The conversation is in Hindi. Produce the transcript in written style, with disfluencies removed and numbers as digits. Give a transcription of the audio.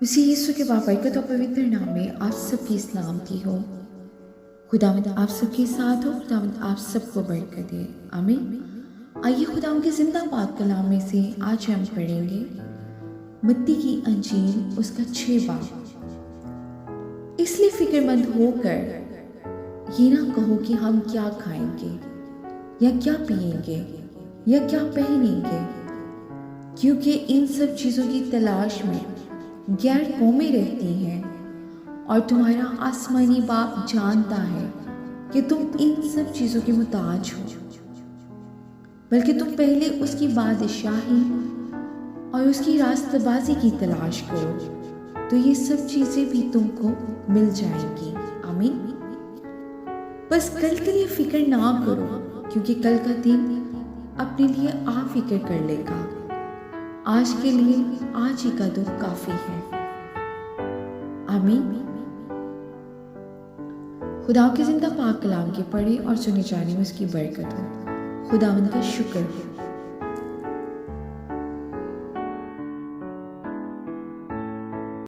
उसी यीशु के बाबरकत और पवित्र नाम में आप सबकी सलामती हो। खुदावंद आप सबके साथ हो। खुदावंद आप सबको बरकत दे। आमीन। आइए खुदावंद के जिंदा पाक कलाम में से आज हम पढ़ेंगे मत्ती की अंजील उसका 6 बाब। इसलिए फिक्रमंद होकर ये ना कहो कि हम क्या खाएंगे या क्या पिएंगे या क्या पहनेंगे, क्योंकि इन सब चीज़ों की तलाश में गैर कौमें रहती हैं और तुम्हारा आसमानी बाप जानता है कि तुम इन सब चीज़ों के मुताज हो। बल्कि तुम पहले उसकी बादशाही और उसकी रास्तबाजी की तलाश करो, तो ये सब चीज़ें भी तुमको मिल जाएंगी। आमीन। बस कल के लिए फिक्र ना करो, क्योंकि कल का दिन अपने लिए आप फिक्र कर लेगा। आज के लिए आज ही का दुख काफी है। आमीन। खुदा के जिंदा पाक कलाम के पढ़े और सुने जाने में उसकी बरकत हो। खुदावंद का शुक्र हो।